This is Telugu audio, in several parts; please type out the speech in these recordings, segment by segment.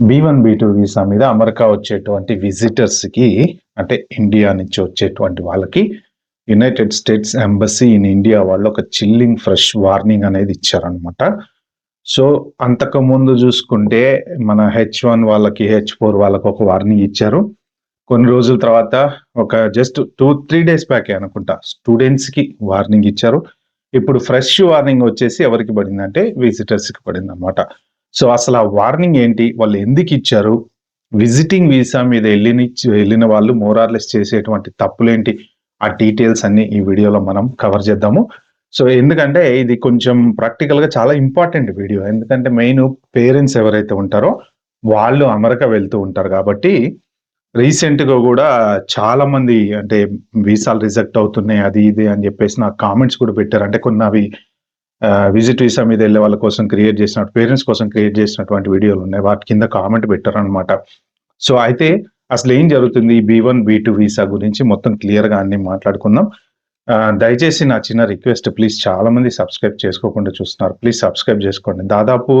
B1 B2 వీసా మీద అమెరికా వచ్చేటువంటి విజిటర్స్కి అంటే ఇండియా నుంచి వచ్చేటువంటి వాళ్ళకి United states embassy in India వాళ్ళు ఒక చిల్లింగ్ ఫ్రెష్ వార్నింగ్ అనేది ఇచ్చారనమాట. సో అంతకు ముందు చూసుకుంటే మన H1 వాళ్ళకి H4 వాళ్ళకి ఒక వార్నింగ్ ఇచ్చారు. కొన్ని రోజుల తర్వాత ఒక జస్ట్ 2-3 డేస్ బ్యాక్ అనుకుంటా స్టూడెంట్స్కి వార్నింగ్ ఇచ్చారు. ఇప్పుడు ఫ్రెష్ వార్నింగ్ వచ్చేసి ఎవరికి పడిందంటే విజిటర్స్కి పడింది అనమాట. సో అసలు ఆ వార్నింగ్ ఏంటి, వాళ్ళు ఎందుకు ఇచ్చారు, విజిటింగ్ వీసా మీద వెళ్ళిన వాళ్ళు మోరార్లెస్ చేసేటువంటి తప్పులేంటి, ఆ డీటెయిల్స్ అన్ని ఈ వీడియోలో మనం కవర్ చేద్దాము. సో ఎందుకంటే ఇది కొంచెం ప్రాక్టికల్గా చాలా ఇంపార్టెంట్ వీడియో. ఎందుకంటే మెయిన్ పేరెంట్స్ ఎవరైతే ఉంటారో వాళ్ళు అమెరికా వెళ్తూ ఉంటారు కాబట్టి రీసెంట్గా కూడా చాలా మంది అంటే వీసాలు రిజెక్ట్ అవుతున్నాయి అది ఇది అని చెప్పేసి నాకు కామెంట్స్ కూడా పెట్టారు. అంటే కొన్ని అవి విజిట్ వీసా మీద వెళ్ళే వాళ్ళ కోసం క్రియేట్ చేసిన పేరెంట్స్ కోసం క్రియేట్ చేసినటువంటి వీడియోలు ఉన్నాయి, వాటి కింద కామెంట్ పెట్టారు అనమాట. సో అయితే అసలు ఏం జరుగుతుంది ఈ B1 B2 వీసా గురించి మొత్తం క్లియర్గా అన్ని మాట్లాడుకుందాం. దయచేసి నా చిన్న రిక్వెస్ట్, ప్లీజ్ చాలా మంది సబ్స్క్రైబ్ చేసుకోకుండా చూస్తున్నారు, ప్లీజ్ సబ్స్క్రైబ్ చేసుకోండి. దాదాపు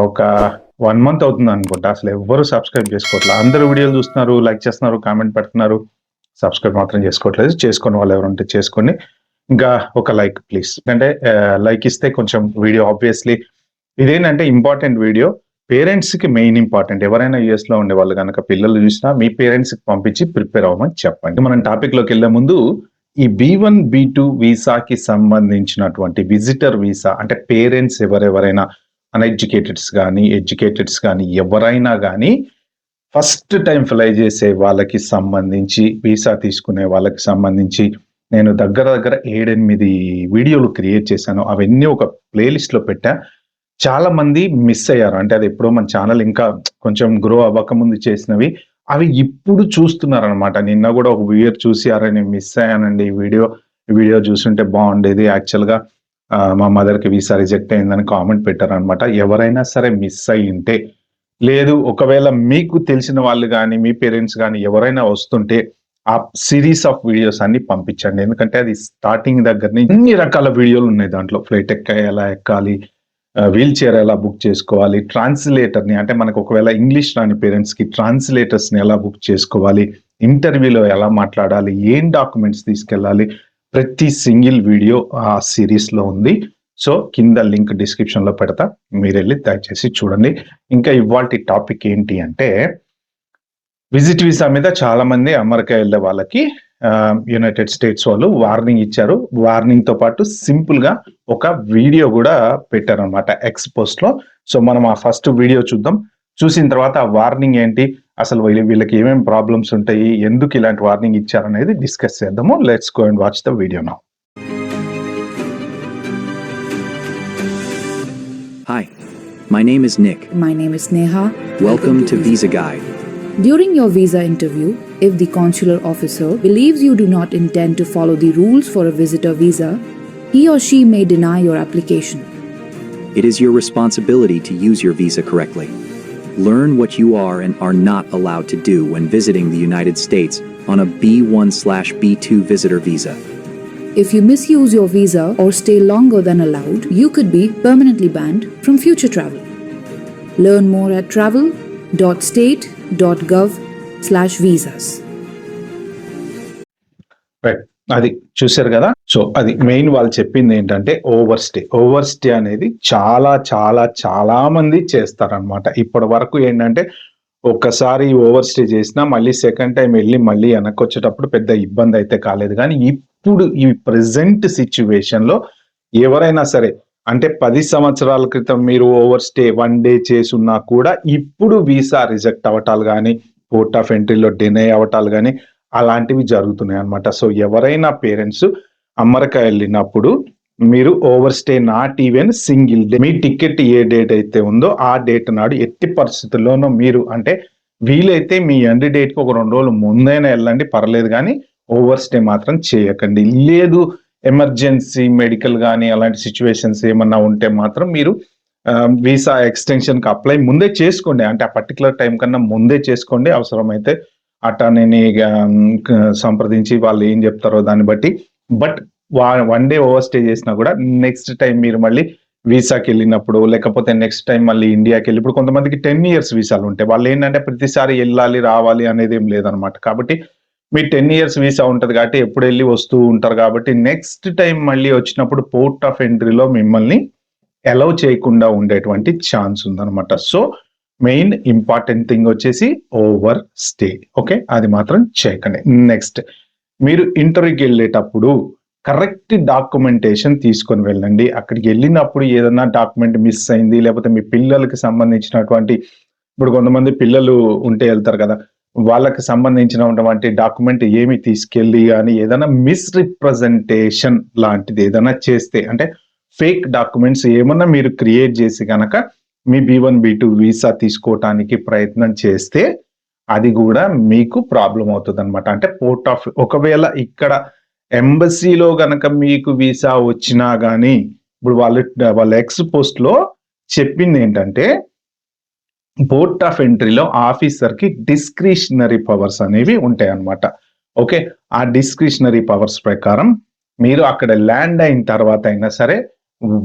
ఒక 1 మంత్ అవుతుంది అనుకుంటా అసలు ఎవ్వరు సబ్స్క్రైబ్ చేసుకోవట్లేదు. అందరూ వీడియోలు చూస్తున్నారు, లైక్ చేస్తున్నారు, కామెంట్ పెడుతున్నారు, సబ్స్క్రైబ్ మాత్రం చేసుకోవట్లేదు. చేసుకుని వాళ్ళు ఎవరంటే చేసుకోండి. ఇంకా ఒక లైక్ ప్లీజ్, అంటే లైక్ ఇస్తే కొంచెం వీడియో ఆబ్వియస్లీ ఇదేంటంటే ఇంపార్టెంట్ వీడియో, పేరెంట్స్కి మెయిన్ ఇంపార్టెంట్. ఎవరైనా యూఎస్లో ఉండే వాళ్ళు కనుక పిల్లలు చూసినా మీ పేరెంట్స్కి పంపించి ప్రిపేర్ అవ్వమని చెప్పండి. మనం టాపిక్లోకి వెళ్ళే ముందు ఈ B1 B2 వీసాకి సంబంధించినటువంటి విజిటర్ వీసా అంటే పేరెంట్స్ ఎవరెవరైనా అన్ఎడ్యుకేటెడ్స్ కానీ ఎడ్యుకేటెడ్స్ కానీ ఎవరైనా కానీ ఫస్ట్ టైం ఫ్లై చేసే వాళ్ళకి సంబంధించి వీసా తీసుకునే వాళ్ళకి సంబంధించి నేను దగ్గర 7-8 వీడియోలు క్రియేట్ చేశాను. అవన్నీ ఒక ప్లేలిస్ట్లో పెట్టా. చాలా మంది మిస్ అయ్యారు, అంటే అది ఎప్పుడో మన ఛానల్ ఇంకా కొంచెం గ్రో అవ్వకముందు చేసినవి అవి ఇప్పుడు చూస్తున్నారు అనమాట. నిన్న కూడా ఒక వీడియో చూసి అరే నేను మిస్ అయ్యానండి ఈ వీడియో చూస్తుంటే బాగుండేది, యాక్చువల్గా మా మదర్కి వీసా రిజెక్ట్ అయిందని కామెంట్ పెట్టారనమాట. ఎవరైనా సరే మిస్ అయ్యి ఉంటే, లేదు ఒకవేళ మీకు తెలిసిన వాళ్ళు కానీ మీ పేరెంట్స్ కానీ ఎవరైనా వస్తుంటే ఆ సిరీస్ ఆఫ్ వీడియోస్ అన్ని పంపించండి. ఎందుకంటే అది స్టార్టింగ్ దగ్గర నుంచి అన్ని రకాల వీడియోలు ఉన్నాయి దాంట్లో. ఫ్లైట్ ఎలా ఎక్కాలి, వీల్ చైర్ ఎలా బుక్ చేసుకోవాలి, ట్రాన్స్లేటర్ని అంటే మనకు ఒకవేళ ఇంగ్లీష్ రాని పేరెంట్స్కి ట్రాన్స్లేటర్స్ని ఎలా బుక్ చేసుకోవాలి, ఇంటర్వ్యూలో ఎలా మాట్లాడాలి, ఏం డాక్యుమెంట్స్ తీసుకెళ్ళాలి, ప్రతి సింగిల్ వీడియో ఆ సిరీస్లో ఉంది. సో కింద లింక్ డిస్క్రిప్షన్లో పెడతా, మీరు వెళ్ళి దయచేసి చూడండి. ఇంకా ఇవాల్టి టాపిక్ ఏంటి అంటే విజిట్ వీసా మీద చాలా మంది అమెరికా వెళ్ళే వాళ్ళకి యునైటెడ్ స్టేట్స్ వాళ్ళు వార్నింగ్ ఇచ్చారు. వార్నింగ్ తో పాటు సింపుల్ గా ఒక వీడియో కూడా పెట్టారు అనమాట ఎక్స్ పోస్ట్ లో. సో మనం ఆ ఫస్ట్ వీడియో చూద్దాం, చూసిన తర్వాత ఆ వార్నింగ్ ఏంటి, అసలు వీళ్ళకి ఏమేమి ప్రాబ్లమ్స్ ఉంటాయి, ఎందుకు ఇలాంటి వార్నింగ్ ఇచ్చారనేది డిస్కస్ చేద్దాము. Let's go and watch the video now. Hi, my name is Nick. My name is Neha. Welcome to Visa Guide. During your visa interview, if the consular officer believes you do not intend to follow the rules for a visitor visa, he or she may deny your application. It is your responsibility to use your visa correctly. Learn what you are and are not allowed to do when visiting the United States on a B1/B2 visitor visa. If you misuse your visa or stay longer than allowed, you could be permanently banned from future travel. Learn more at travel.state.gov/visas. Right, అది చూశారు కదా. సో అది మెయిన్ వాళ్ళు చెప్పింది ఏంటంటే ఓవర్ స్టే అనేది చాలా చాలా చాలా మంది చేస్తారనమాట. ఇప్పటి వరకు ఏంటంటే ఒక్కసారి ఓవర్ స్టే చేసినా మళ్ళీ సెకండ్ టైం వెళ్ళి మళ్ళీ వెనక్కి వచ్చేటప్పుడు పెద్ద ఇబ్బంది అయితే కాలేదు. కానీ ఇప్పుడు ఈ ప్రెసెంట్ సిచ్యువేషన్ లో ఎవరైనా సరే అంటే 10 సంవత్సరాల క్రితం మీరు ఓవర్ స్టే 1 డే చేసున్నా కూడా ఇప్పుడు వీసా రిజెక్ట్ అవటాలు కానీ పోర్ట్ ఆఫ్ ఎంట్రీలో డినై అవటాలు కానీ అలాంటివి జరుగుతున్నాయి అనమాట. సో ఎవరైనా పేరెంట్స్ అమెరికా వెళ్ళినప్పుడు మీరు over stay not even single day, me ticket A date అయితే ఉందో ఆ డేట్ నాడు ఎట్టి పరిస్థితుల్లోనూ మీరు అంటే వీలైతే మీ ఎండ్ డేట్కి ఒక 2 రోజులు ముందైనా వెళ్ళండి పర్లేదు, కానీ ఓవర్ స్టే మాత్రం చేయకండి. లేదు ఎమర్జెన్సీ మెడికల్ కానీ అలాంటి సిచ్యువేషన్స్ ఏమన్నా ఉంటే మాత్రం మీరు వీసా ఎక్స్టెన్షన్కి అప్లై ముందే చేసుకోండి. అంటే ఆ పర్టికులర్ టైం కన్నా ముందే చేసుకోండి. అవసరమైతే అటార్నీని సంప్రదించి వాళ్ళు ఏం చెప్తారో దాన్ని బట్టి. బట్ 1 డే ఓవర్ స్టే చేసినా కూడా నెక్స్ట్ టైం మీరు మళ్ళీ వీసాకి వెళ్ళినప్పుడు, లేకపోతే నెక్స్ట్ టైం మళ్ళీ ఇండియాకి వెళ్ళి, ఇప్పుడు కొంతమందికి 10 ఇయర్స్ వీసాలు ఉంటాయి. వాళ్ళు ఏంటంటే ప్రతిసారి వెళ్ళాలి రావాలి అనేది ఏం లేదనమాట. కాబట్టి మీ 10 ఇయర్స్ వీసా ఉంటది కాబట్టి ఎప్పుడు వెళ్ళి వస్తూ ఉంటారు కాబట్టి నెక్స్ట్ టైం మళ్ళీ వచ్చినప్పుడు పోర్ట్ ఆఫ్ ఎంట్రీలో మిమ్మల్ని అలౌ చేయకుండా ఉండేటువంటి ఛాన్స్ ఉందన్నమాట. సో మెయిన్ ఇంపార్టెంట్ థింగ్ వచ్చేసి ఓవర్ స్టే. ఓకే, అది మాత్రం చేయకండి. నెక్స్ట్, మీరు ఇంటర్వ్యూకి వెళ్ళేటప్పుడు కరెక్ట్ డాక్యుమెంటేషన్ తీసుకొని వెళ్ళండి. అక్కడికి వెళ్ళినప్పుడు ఏదైనా డాక్యుమెంట్ మిస్ అయింది, లేకపోతే మీ పిల్లలకి సంబంధించినటువంటి, ఇప్పుడు కొంతమంది పిల్లలు ఉంటే వెళ్తారు కదా, వాళ్ళకి సంబంధించినటువంటి డాక్యుమెంట్ ఏమి తీసుకెళ్ళి కానీ ఏదైనా మిస్రిప్రజెంటేషన్ లాంటిది ఏదైనా చేస్తే, అంటే ఫేక్ డాక్యుమెంట్స్ ఏమన్నా మీరు క్రియేట్ చేసి కనుక మీ B1 B2 వీసా తీసుకోవటానికి ప్రయత్నం చేస్తే అది కూడా మీకు ప్రాబ్లం అవుతుంది అనమాట. అంటే పోర్ట్ ఆఫ్, ఒకవేళ ఇక్కడ ఎంబసీలో గనక మీకు వీసా వచ్చినా గానీ, ఇప్పుడు వాళ్ళ ఎక్స్ పోస్ట్ లో చెప్పింది ఏంటంటే పోర్ట్ ఆఫ్ ఎంట్రీలో ఆఫీసర్ కి డిస్క్రిషనరీ పవర్స్ అనేవి ఉంటాయి అన్నమాట. ఓకే, ఆ డిస్క్రిషనరీ పవర్స్ ప్రకారం మీరు అక్కడ ల్యాండ్ అయిన తర్వాత అయినా సరే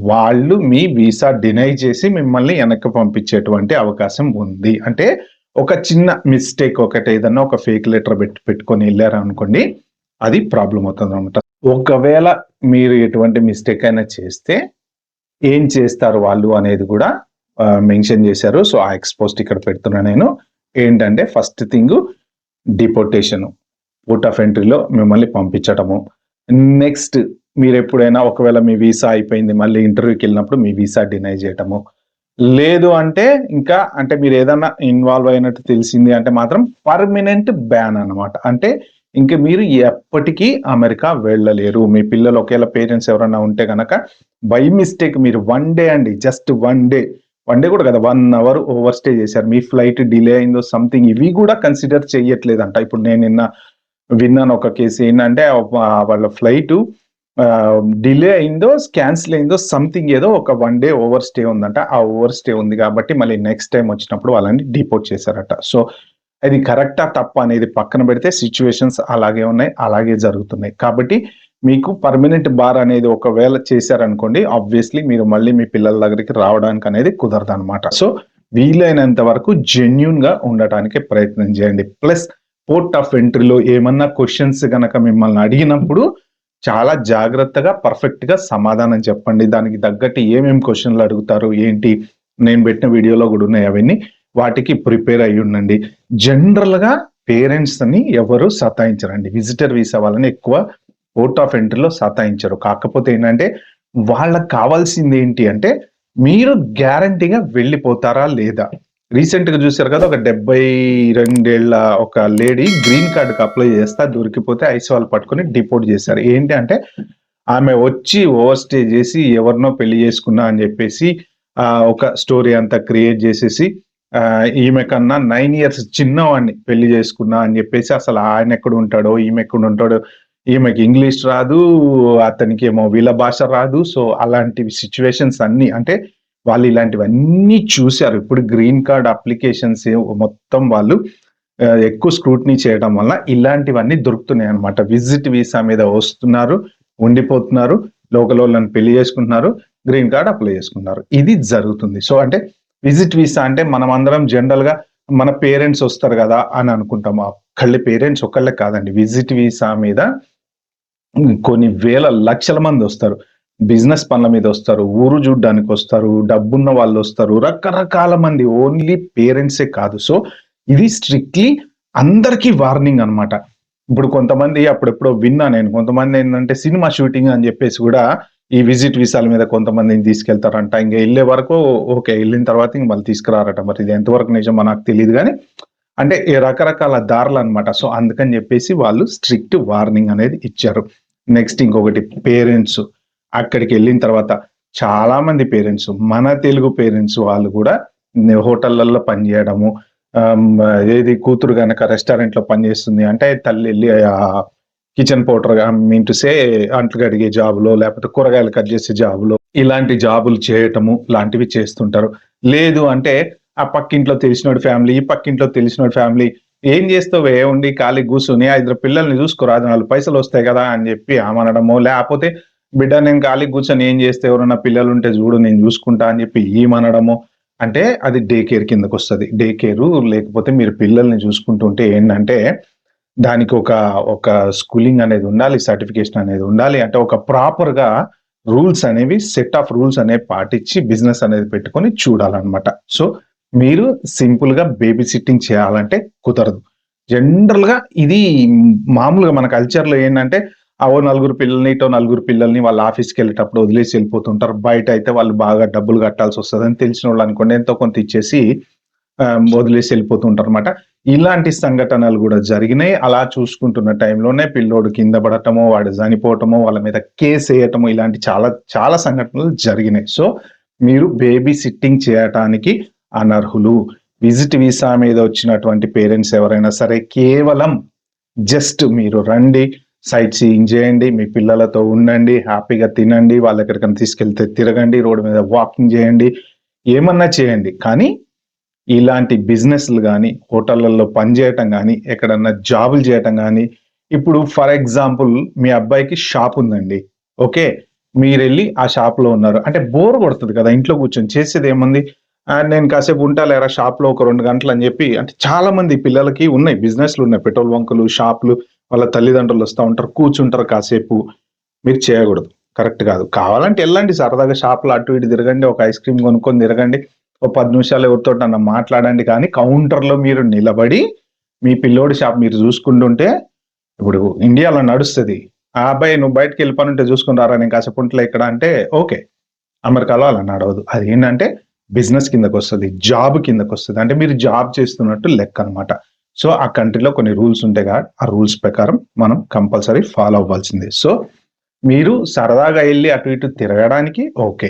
వాళ్ళు మీ వీసా డినై చేసి మిమ్మల్ని వెనక్కి పంపించేటువంటి అవకాశం ఉంది. అంటే ఒక చిన్న మిస్టేక్, ఒకటి ఏదన్నా ఒక ఫేక్ లెటర్ పెట్టుకొని వెళ్ళారు అనుకోండి, అది ప్రాబ్లం అవుతుంది అనమాట. ఒకవేళ మీరు ఎటువంటి మిస్టేక్ అయినా చేస్తే ఏం చేస్తారు వాళ్ళు అనేది కూడా మెన్షన్ చేశారు. సో ఆ ఎక్స్పోస్ట్ ఇక్కడ పెడుతున్నా నేను. ఏంటంటే first thing deportation, port of ఎంట్రీలో మిమ్మల్ని పంపించటము. నెక్స్ట్, మీరు ఎప్పుడైనా ఒకవేళ మీ వీసా అయిపోయింది మళ్ళీ ఇంటర్వ్యూకి వెళ్ళినప్పుడు మీ వీసా డినై చేయటము. లేదు అంటే ఇంకా అంటే మీరు ఏదైనా ఇన్వాల్వ్ అయినట్టు తెలిసింది అంటే మాత్రం పర్మనెంట్ బ్యాన్ అన్నమాట. అంటే ఇంక మీరు ఎప్పటికీ అమెరికా వెళ్ళలేరు. మీ పిల్లలు ఒకవేళ పేరెంట్స్ ఎవరైనా ఉంటే కనుక బై మిస్టేక్ మీరు 1 డే అండి, జస్ట్ 1 డే కూడా కదా, 1 అవర్ ఓవర్ స్టే చేశారు, మీ ఫ్లైట్ డిలే అయిందో సంథింగ్, ఇవి కూడా కన్సిడర్ చేయట్లేదంట. ఇప్పుడు నేను నిన్న విన్నాను ఒక కేసు, ఏంటంటే వాళ్ళ ఫ్లైట్ డిలే అయిందో క్యాన్సిల్ అయిందో సంథింగ్, ఏదో ఒక 1 డే ఓవర్ స్టే ఉందంట. ఆ ఓవర్ స్టే ఉంది కాబట్టి మళ్ళీ నెక్స్ట్ టైం వచ్చినప్పుడు వాళ్ళని డిపోర్ట్ చేశారట. సో అది కరెక్టా తప్ప అనేది పక్కన పెడితే సిచ్యువేషన్స్ అలాగే ఉన్నాయి, అలాగే జరుగుతున్నాయి. కాబట్టి మీకు పర్మనెంట్ బార్ అనేది ఒకవేళ చేశారనుకోండి, ఆబ్వియస్లీ మీరు మళ్ళీ మీ పిల్లల దగ్గరికి రావడానికి అనేది కుదరదు అనమాట. సో వీలైనంత వరకు జెన్యూన్ గా ఉండటానికి ప్రయత్నం చేయండి. ప్లస్ పోర్ట్ ఆఫ్ ఎంట్రీలో ఏమన్నా క్వశ్చన్స్ గనక మిమ్మల్ని అడిగినప్పుడు చాలా జాగ్రత్తగా పర్ఫెక్ట్ గా సమాధానం చెప్పండి. దానికి తగ్గట్టు ఏమేమి క్వశ్చన్లు అడుగుతారు ఏంటి, నేను పెట్టిన వీడియోలో కూడా ఉన్నాయి అవన్నీ, వాటికి ప్రిపేర్ అయ్యి ఉండండి. జనరల్ గా పేరెంట్స్ ని ఎవరు సతాయించరండి. విజిటర్ వీసా వాళ్ళని ఎక్కువ పోర్ట్ ఆఫ్ ఎంట్రీలో సతాయించరు. కాకపోతే ఏంటంటే వాళ్ళకి కావాల్సింది ఏంటి అంటే మీరు గ్యారంటీగా వెళ్ళిపోతారా లేదా. రీసెంట్ గా చూసారు కదా, ఒక 72 ఏళ్ల ఒక లేడీ గ్రీన్ కార్డుకి అప్లై చేస్తా దొరికిపోతే ఐస్ వాళ్ళు పట్టుకొని డిపోర్ట్ చేశారు. ఏంటి అంటే ఆమె వచ్చి ఓవర్ స్టే చేసి ఎవరినో పెళ్లి చేసుకున్నా అని చెప్పేసి ఒక స్టోరీ అంతా క్రియేట్ చేసేసి ఈమె కన్నా 9 ఇయర్స్ చిన్నవాడిని పెళ్లి చేసుకున్నా అని చెప్పేసి, అసలు ఆయన ఎక్కడ ఉంటాడో ఈమె ఎక్కడ ఉంటాడో, ఈమెకి ఇంగ్లీష్ రాదు, అతనికి ఏమో వీళ్ళ భాష రాదు. సో అలాంటివి సిచ్యువేషన్స్ అన్ని, అంటే వాళ్ళు ఇలాంటివన్నీ చూశారు. ఇప్పుడు గ్రీన్ కార్డ్ అప్లికేషన్స్ మొత్తం వాళ్ళు ఎక్కువ స్క్రూటినీ చేయడం వల్ల ఇలాంటివన్నీ దొరుకుతున్నాయి అనమాట. విజిట్ వీసా మీద వస్తున్నారు, ఉండిపోతున్నారు, లోకల్ వాళ్ళని పెళ్లి చేసుకుంటున్నారు, గ్రీన్ కార్డ్ అప్లై చేసుకున్నారు, ఇది జరుగుతుంది. సో అంటే విజిట్ వీసా అంటే మనం అందరం జనరల్ గా మన పేరెంట్స్ వస్తారు కదా అని అనుకుంటాము. ఒక్కళ్ళ పేరెంట్స్ ఒక్కళ్ళే కాదండి, విజిట్ వీసా మీద కొన్ని వేల లక్షల మంది వస్తారు. బిజినెస్ పనుల మీద వస్తారు, ఊరు చూడడానికి వస్తారు, డబ్బున్న వాళ్ళు వస్తారు, రకరకాల మంది, ఓన్లీ పేరెంట్సే కాదు. సో ఇది స్ట్రిక్ట్లీ అందరికీ వార్నింగ్ అనమాట. ఇప్పుడు కొంతమంది అప్పుడెప్పుడో విన్నా నేను, కొంతమంది ఏంటంటే సినిమా షూటింగ్ అని చెప్పేసి కూడా ఈ విజిట్ వీసాల మీద కొంతమందిని తీసుకెళ్తారంట. ఇంకా వెళ్ళే వరకు ఓకే, వెళ్ళిన తర్వాత ఇంక వాళ్ళు తీసుకురారట. మరి ఇది ఎంతవరకు నిజమో నాకు తెలియదు కానీ, అంటే రకరకాల దారులు అనమాట. సో అందుకని చెప్పేసి వాళ్ళు స్ట్రిక్ట్ వార్నింగ్ అనేది ఇచ్చారు. నెక్స్ట్ ఇంకొకటి, పేరెంట్స్ అక్కడికి వెళ్ళిన తర్వాత చాలా మంది పేరెంట్స్, మన తెలుగు పేరెంట్స్ వాళ్ళు కూడా హోటళ్లలో పనిచేయడము, ఏది కూతురు గనక రెస్టారెంట్ లో పనిచేస్తుంది అంటే తల్లి వెళ్ళి kitchen powder mean to say అంట్లు కడిగే జాబులో, లేకపోతే కూరగాయలు కట్ చేసే జాబులో, ఇలాంటి జాబులు చేయటము లాంటివి చేస్తుంటారు. లేదు అంటే ఆ పక్కింట్లో తెలిసినోడి ఫ్యామిలీ, ఈ పక్కింట్లో తెలిసినోడి ఫ్యామిలీ, ఏం చేస్తావు ఉండి ఖాళీ కూర్చుని 5 పిల్లల్ని చూసుకోరాదు, 4 పైసలు వస్తాయి కదా అని చెప్పి అనడము, లేకపోతే బిడ్డ నేను ఖాళీ కూర్చొని ఏం చేస్తే ఎవరైనా పిల్లలు ఉంటే చూడు నేను చూసుకుంటా అని చెప్పి ఏమనడము అంటే అది డే కేర్ కిందకు వస్తుంది. డే కేరు లేకపోతే మీరు పిల్లల్ని చూసుకుంటుంటే ఏంటంటే దానికి ఒక స్కూలింగ్ అనేది ఉండాలి, సర్టిఫికేషన్ అనేది ఉండాలి. అంటే ఒక ప్రాపర్‌గా రూల్స్ అనేవి సెట్ ఆఫ్ రూల్స్ అనేవి పాటించి బిజినెస్ అనేది పెట్టుకొని చూడాలన్నమాట. సో, మీరు సింపుల్‌గా బేబీ సిట్టింగ్ చేయాలంటే కుదరదు. జనరల్‌గా ఇది మామూలుగా మన కల్చర్‌లో ఏంటంటే ఇటో నలుగురు పిల్లల్ని వాళ్ళ ఆఫీస్‌కెళ్ళేటప్పుడు వదిలేసి వెళ్ళిపోతుంటారు. బయట అయితే వాళ్ళు బాగా డబ్బులు కట్టాల్సొస్తదని తెలిసినోళ్ళు అనుకోండి ఎంతో కొంత ఇచ్చేసి వదిలేసి వెళ్ళిపోతుంటారన్నమాట. ఇలాంటి సంఘటనలు గూడా జరిగినాయి. అలా చూసుకుంటున్న టైంలోనే పిల్లోడు కింద పడటము, వాడు చనిపోవటము, వాళ్ళ మీద కేసేయటము ఇలాంటి చాలా చాలా సంఘటనలు జరిగినాయి. సో, మీరు బేబీ సిట్టింగ్ చేయటానికి అనర్హులు. విజిట్ వీసా మీద వచ్చినటువంటి పేరెంట్స్ ఎవరైనా సరే కేవలం జస్ట్ మీరు రండి, సైట్ సీయింగ్ చేయండి, మీ పిల్లలతో ఉండండి, హ్యాపీగా తినండి, వాళ్ళెక్కడికైనా తీసుకెళ్తే తిరగండి, రోడ్డు మీద వాకింగ్ చేయండి, ఏమన్నా చేయండి. కానీ ఇలాంటి బిజినెస్‌లు గాని, హోటళ్లలో పనిచేయటం గాని, ఎక్కడన్నా జాబులు చేయటం గాని, ఇప్పుడు ఫర్ ఎగ్జాంపుల్ మీ అబ్బాయికి షాప్ ఉందండి. ఓకే. మీరెళ్లి ఆ షాప్‌లో ఉన్నారు. అంటే బోర్ కొడతది కదా! ఇంట్లో కూర్చొని చేసేదేముంది? నేను కాసేపు ఉంటా లేరా షాప్‌లో ఒక 2 గంటలు అని చెప్పి అంటే చాలా మంది పిల్లలకి ఉన్నాయి. బిజినెస్‌లున్నాయి. పెట్రోల్ బంకులు, షాపులు వాళ్ళ తల్లిదండ్రులు వస్తా ఉంటారు. కూర్చుంటారు కాసేపు. మీరు చేయకూడదు. కరెక్ట్ కాదు. కావాలంటే ఎళ్ళండి సరదాగా షాప్‌లో అటు ఇటు తిరగండి. ఒక ఐస్ క్రీమ్ కొనుక్కొని తిరగండి. ఓ 10 నిమిషాలు ఎవరితోటన్నా మాట్లాడండి. కానీ కౌంటర్‌లో మీరు నిలబడి మీ పిల్లోడి షాప్ మీరు చూసుకుంటుంటే ఇప్పుడు ఇండియాలో నడుస్తది. ఆ అబ్బాయి నువ్వు బయటికెళ్ళి పనుంటే చూసుకొని రారా నేను కాసేపు ఉంటలే ఇక్కడ అంటే ఓకే. అమెరికాలో అలా నడవదు. అదేంటంటే బిజినెస్ కిందకొస్తది. జాబ్ కిందకొస్తది. అంటే మీరు జాబ్ చేస్తున్నట్టు లెక్కనమాట. సో, ఆ కంట్రీలో కొన్ని రూల్స్ ఉంటాయి ఆ రూల్స్ ప్రకారం మనం కంపల్సరీ ఫాలో అవ్వాల్సిందే. సో, మీరు సరదాగా ఎళ్లి అటు ఇటు తిరగడానికి ఓకే.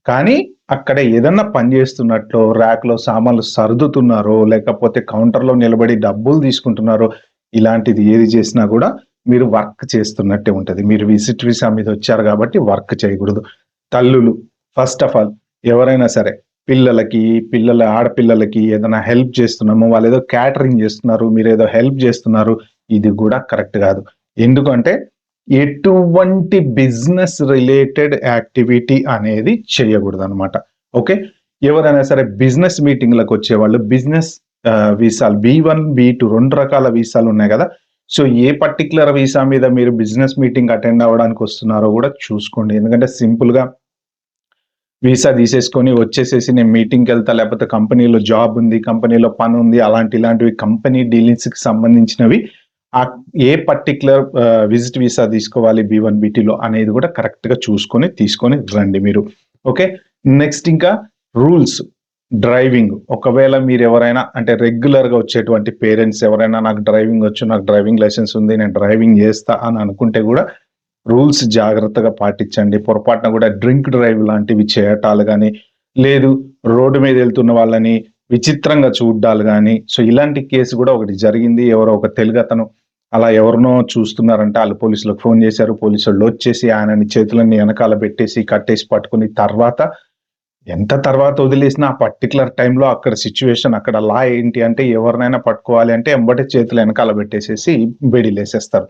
కానీ అక్కడ ఏదన్నా పని చేస్తున్నట్లో ర్యాక్‌లో సామాన్లు సర్దుతున్నారో, లేకపోతే కౌంటర్‌లో నిలబడి డబ్బులు తీసుకుంటున్నారో, ఇలాంటిది ఏది చేసినా గూడా మీరు వర్క్ చేస్తున్నట్టే ఉంటది. మీరు విజిట్ వీసా మీద వచ్చారు కాబట్టి వర్క్ చేయకూడదు. తల్లులు ఫస్ట్ ఆఫ్ ఆల్ ఎవరైనా సరే ఆడపిల్లలకి ఏదైనా హెల్ప్ చేస్తున్నాము, వాళ్ళేదో క్యాటరింగ్ చేస్తున్నారు, మీరేదో హెల్ప్ చేస్తున్నారు, ఇది గూడా కరెక్ట్ గాదు. ఎందుకంటే ఎటువంటి బిజినెస్ రిలేటెడ్ యాక్టివిటీ అనేది చేయకూడదనమాట. ఓకే. ఎవరైనా సరే బిజినెస్ మీటింగ్‌లకు వచ్చేవాళ్ళు బిజినెస్ వీసాలు బి1, బి2 2 రకాల వీసాలు ఉన్నాయి గదా! సో, ఏ పర్టిక్యులర్ వీసా మీద మీరు బిజినెస్ మీటింగ్ అటెండ్ అవ్వడానికి వస్తున్నారో గూడా చూసుకోండి. ఎందుకంటే సింపుల్‌గా వీసా తీసేసుకొని వచ్చేసేసి నేను మీటింగ్‌కెళ్తా లేకపోతే కంపెనీలో జాబ్ ఉంది, కంపెనీలో పనుంది ఇలాంటివి కంపెనీ డీలింగ్స్‌కి సంబంధించినవి ఏ పర్టిక్యులర్ విజిట్ వీసా తీసుకోవాలి బి1, బి2లో అనేది కూడా కరెక్ట్‌గా చూసుకొని తీసుకొని రండి మీరు. ఓకే. నెక్స్ట్ ఇంకా రూల్స్ డ్రైవింగ్. ఒకవేళ మీరెవరైనా అంటే రెగ్యులర్‌గా వచ్చేటువంటి పేరెంట్స్ ఎవరైనా నాకు డ్రైవింగ్ వచ్చు, నాకు డ్రైవింగ్ లైసెన్స్ ఉంది, నేను డ్రైవింగ్ చేస్తా అని అనుకుంటే గూడా రూల్స్ జాగ్రత్తగా పాటించండి. పొరపాటున కూడా డ్రింక్ డ్రైవ్ లాంటివి చేయటాలు గాని, లేదు రోడ్డు మీద ఎళ్తున్న వాళ్ళని విచిత్రంగా చూడ్డాలు గాని, సో, ఇలాంటి కేసు గూడా ఒకటి జరిగింది. ఎవరో ఒక తెలుగతను అలా ఎవరినో చూస్తున్నారంట. ఆళ్ళు పోలీసులకు ఫోను చేశారు. పోలీసోళ్ళొచ్చేసి ఆయనని చేతులన్నీ ఎనకాల పెట్టేసి, కట్టేసి పట్టుకుని ఎంత తర్వాత వదిలేసినా ఆ పర్టిక్యులర్ టైంలో అక్కడ సిట్యుయేషన్ అక్కడ లా ఏంటి అంటే ఎవరినైనా పట్టుకోవాలి అంటే ఎంబటే చేతులు ఎనకాల పెట్టేసేసి బేడీలేసేస్తారు.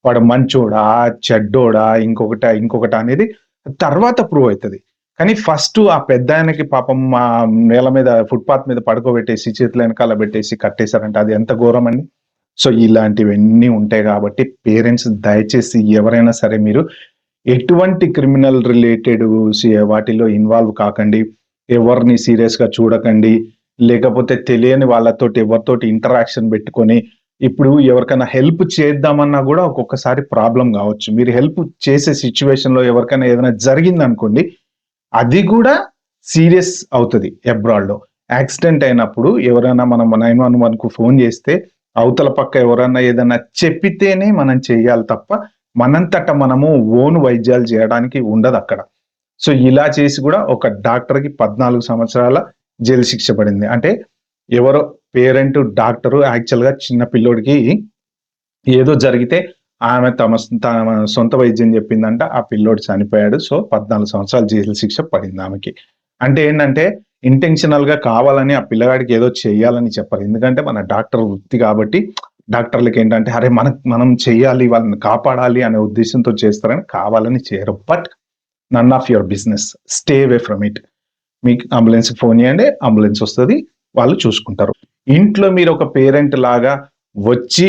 వాడు మంచోడా? చెడ్డోడా? ఇంకొకటా అనేది తర్వాత ప్రూవ్ అయితది. కానీ ఫస్ట్ ఆ పెద్దాయనకి పాపం నేల మీద ఫుట్‌పాత్ మీద పడుకోబెట్టేసి చేతులు ఎనకాల పెట్టేసి కట్టేసారంటే అది ఎంత ఘోరమండి. సో, ఇలాంటివన్నీ ఉంటాయి గాబట్టి పేరెంట్స్ దయచేసి ఎవరైనా సరే మీరు ఎటువంటి క్రిమినల్ రిలేటెడ్ వాటిలో ఇన్వాల్వ్ కాకండి. ఎవరిని సీరియస్‌గా చూడకండి. లేకపోతే తెలియని వాళ్ళతోటి ఎవరితోటి ఇంటరాక్షన్ పెట్టుకొని ఇప్పుడు ఎవరికైనా హెల్ప్ చేద్దామన్నా గూడా ఒక్కొక్కసారి ప్రాబ్లమ్ గావచ్చు. మీరు హెల్ప్ చేసే సిట్యుయేషన్‌లో ఎవరికైనా ఏదైనా జరిగిందనుకోండి, అది గూడా సీరియస్ అవుతది అబ్రాడ్‌లో. యాక్సిడెంట్ అయినప్పుడు ఎవరైనా మనం 911కు ఫోను జేస్తే అవతల పక్క ఎవరన్నా ఏదన్నా చెప్పితేనే మనం చెయ్యాలి తప్ప, మనంతట మనము ఓన్ వైద్యాలు జేయడానికి ఉండదక్కడ. సో, ఇలా చేసి గూడా ఒక డాక్టర్‌కి 14 సంవత్సరాల జైలు శిక్ష పడింది. అంటే ఎవరో పేరెంట్ డాక్టరు యాక్చువల్‌గా చిన్న పిల్లోడికి ఏదో జరిగితే ఆమె తమ సొంత వైద్యం జెప్పిందంట. ఆ పిల్లోడు చనిపోయాడు. సో, 14 సంవత్సరాల జైలు శిక్ష పడిందామెకి. అంటే ఏంటంటే ఇంటెన్షనల్‌గా కావాలని ఆ పిల్లగాడికి ఏదో చేయాలని చెప్పరు. ఎందుకంటే మన డాక్టర్ వృత్తి కాబట్టి డాక్టర్లకి ఏంటంటే అరే మనం చేయాలి, వాళ్ళని కాపాడాలి అనే ఉద్దేశంతో చేస్తారని, కావాలని చేయరు. But none of your business, stay away from it. మీకు అంబులెన్స్ ఫోన్ చేయండి, అంబులెన్స్ వస్తుంది, వాళ్ళు చూసుకుంటారు. ఇంట్లో మీరు ఒక పేరెంట్ లాగా వచ్చి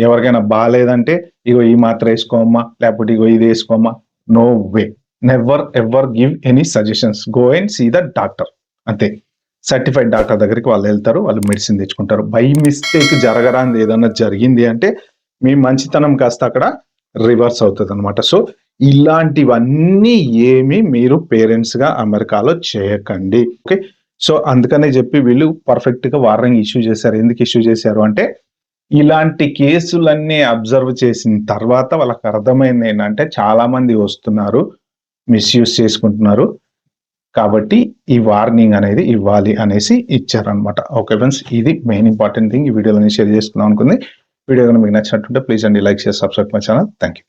ఎవరికైనా బాగాలేదంటే ఇగో ఈ మాత్ర వేసుకోమ్మా, లేకపోతే ఇగో ఇది వేసుకోమ్మా, no way, never ever give any suggestions. Go and see the doctor, అంతే. సర్టిఫైడ్ డాక్టర్ దగ్గరికి వాళ్ళు వెళ్తారు, వాళ్ళు మెడిసిన్ తెచ్చుకుంటారు. బై మిస్టేక్ జరగరాంది ఏదన్నా జరిగింది అంటే మీ మంచితనం కాస్త అక్కడ రివర్స్ అవుతుంది అనమాట. సో ఇలాంటివన్నీ ఏమి మీరు పేరెంట్స్ గా అమెరికాలో చేయకండి. ఓకే, సో అందుకనే చెప్పి వీళ్ళు పర్ఫెక్ట్ గా వార్నింగ్ ఇష్యూ చేశారు. ఎందుకు ఇష్యూ చేశారు అంటే ఇలాంటి కేసులన్నీ అబ్జర్వ్ చేసిన తర్వాత వాళ్ళకి అర్థమైంది ఏంటంటే చాలా మంది వస్తున్నారు, మిస్యూజ్ చేసుకుంటున్నారు, కాబట్టి ఈ వార్నింగ్ అనేది ఇవ్వాలి అనేసి ఇచ్చారనమాట. ఓకే ఫ్రెండ్స్, ఇది మెయిన్ ఇంపార్టెంట్ థింగ్ ఈ వీడియోలో షేర్ చేసుకుందాం అనుకుంది. వీడియో కనుక మీకు నచ్చినట్టుంటే ప్లీజ్ అండి లైక్ చేసి subscribe my channel. Thank you.